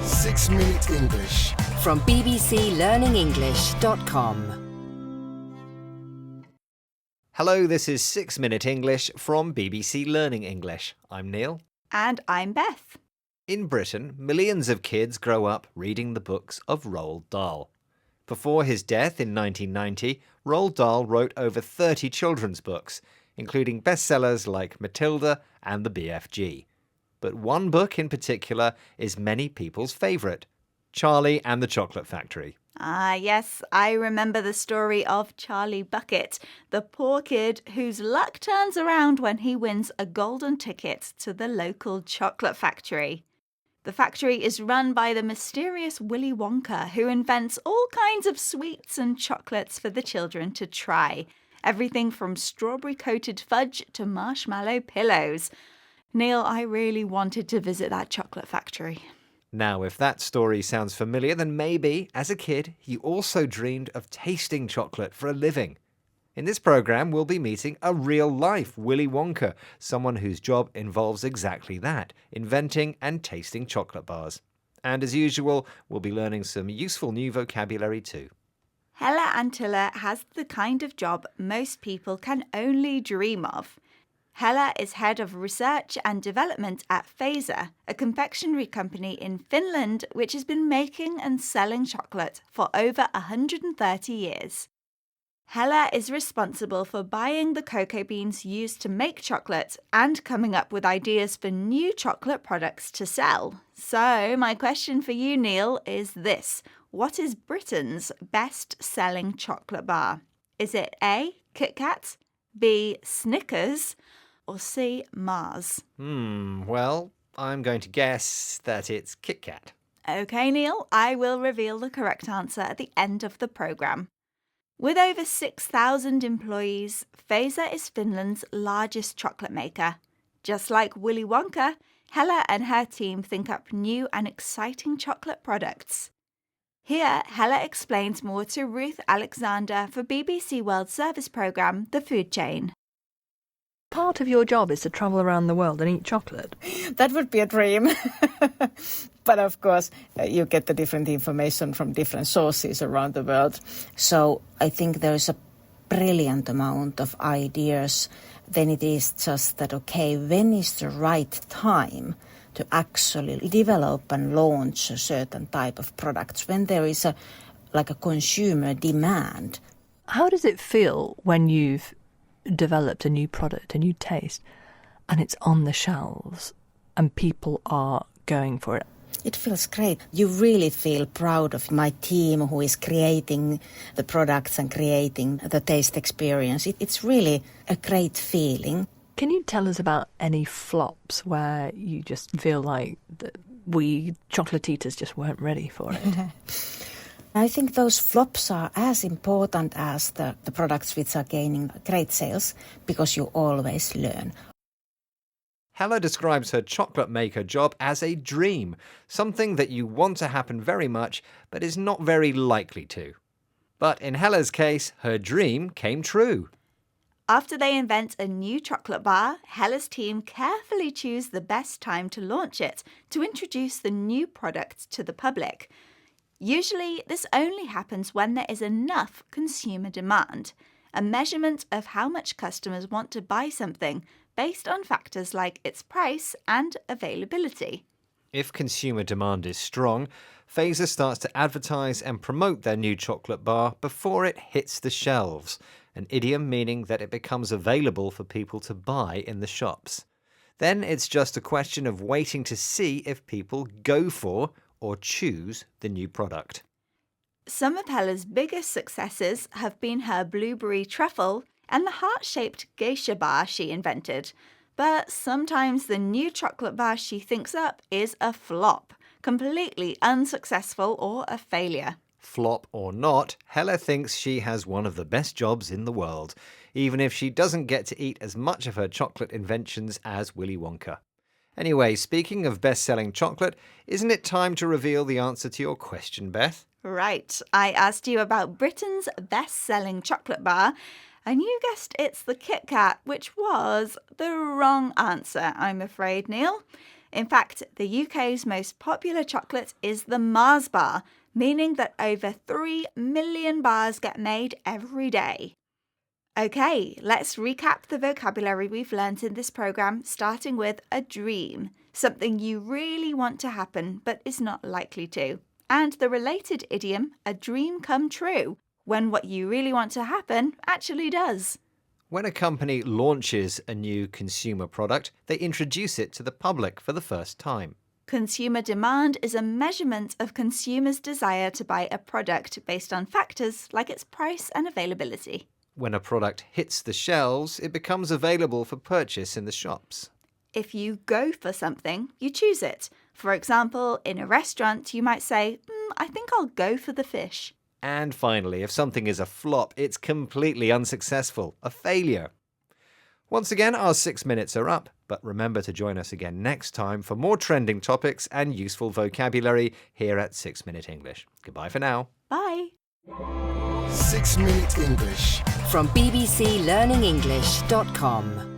6 Minute English. From bbclearningenglish.com. Hello, this is 6 Minute English from BBC Learning English. I'm Neil. And I'm Beth. In Britain, millions of kids grow up reading the books of Roald Dahl. Before his death in 1990, Roald Dahl wrote over 30 children's books, including bestsellers like Matilda and the BFG. But one book in particular is many people's favourite, Charlie and the Chocolate Factory. Ah, yes, I remember the story of Charlie Bucket, the poor kid whose luck turns around when he wins a golden ticket to the local chocolate factory. The factory is run by the mysterious Willy Wonka, who invents all kinds of sweets and chocolates for the children to try. Everything from strawberry-coated fudge to marshmallow pillows. Neil, I really wanted to visit that chocolate factory. Now, if that story sounds familiar, then maybe, as a kid, you also dreamed of tasting chocolate for a living. In this programme, we'll be meeting a real-life Willy Wonka, someone whose job involves exactly that, inventing and tasting chocolate bars. And as usual, we'll be learning some useful new vocabulary too. Hella Antilla has the kind of job most people can only dream of. Hella is head of research and development at Fazer, a confectionery company in Finland which has been making and selling chocolate for over 130 years. Hella is responsible for buying the cocoa beans used to make chocolate and coming up with ideas for new chocolate products to sell. So, my question for you, Neil, is this. What is Britain's best-selling chocolate bar? Is it A, Kit Kat, B, Snickers, or C, Mars? Well, I'm going to guess that it's Kit Kat. OK, Neil, I will reveal the correct answer at the end of the programme. With over 6,000 employees, Fazer is Finland's largest chocolate maker. Just like Willy Wonka, Hella and her team think up new and exciting chocolate products. Here, Hella explains more to Ruth Alexander for BBC World Service programme The Food Chain. Part of your job is to travel around the world and eat chocolate. That would be a dream. But of course, you get the different information from different sources around the world. So I think there's a brilliant amount of ideas. Then it is just that, okay, when is the right time to actually develop and launch a certain type of products? When there is a consumer demand. How does it feel when you've developed a new product, a new taste, and it's on the shelves and people are going for it? It feels great. You really feel proud of my team who is creating the products and creating the taste experience. It's really a great feeling. Can you tell us about any flops where you just feel like we chocolate eaters just weren't ready for it? I think those flops are as important as the products which are gaining great sales, because you always learn. Hella describes her chocolate maker job as a dream, something that you want to happen very much, but is not very likely to. But in Hella's case, her dream came true. After they invent a new chocolate bar, Hella's team carefully choose the best time to launch it, to introduce the new product to the public. Usually, this only happens when there is enough consumer demand, a measurement of how much customers want to buy something based on factors like its price and availability. If consumer demand is strong, Fazer starts to advertise and promote their new chocolate bar before it hits the shelves, an idiom meaning that it becomes available for people to buy in the shops. Then it's just a question of waiting to see if people go for or choose the new product. Some of Hella's biggest successes have been her blueberry truffle and the heart-shaped geisha bar she invented. But sometimes the new chocolate bar she thinks up is a flop, completely unsuccessful or a failure. Flop or not, Hella thinks she has one of the best jobs in the world, even if she doesn't get to eat as much of her chocolate inventions as Willy Wonka. Anyway, speaking of best-selling chocolate, isn't it time to reveal the answer to your question, Beth? Right, I asked you about Britain's best-selling chocolate bar, and you guessed it's the Kit Kat, which was the wrong answer, I'm afraid, Neil. In fact, the UK's most popular chocolate is the Mars bar, meaning that over 3 million bars get made every day. Okay, let's recap the vocabulary we've learnt in this programme, starting with a dream, something you really want to happen but is not likely to. And the related idiom, a dream come true, when what you really want to happen actually does. When a company launches a new consumer product, they introduce it to the public for the first time. Consumer demand is a measurement of consumers' desire to buy a product based on factors like its price and availability. When a product hits the shelves, it becomes available for purchase in the shops. If you go for something, you choose it. For example, in a restaurant, you might say, I think I'll go for the fish. And finally, if something is a flop, it's completely unsuccessful, a failure. Once again, our 6 minutes are up, but remember to join us again next time for more trending topics and useful vocabulary here at 6 Minute English. Goodbye for now. Bye. 6 Minute English. From bbclearningenglish.com.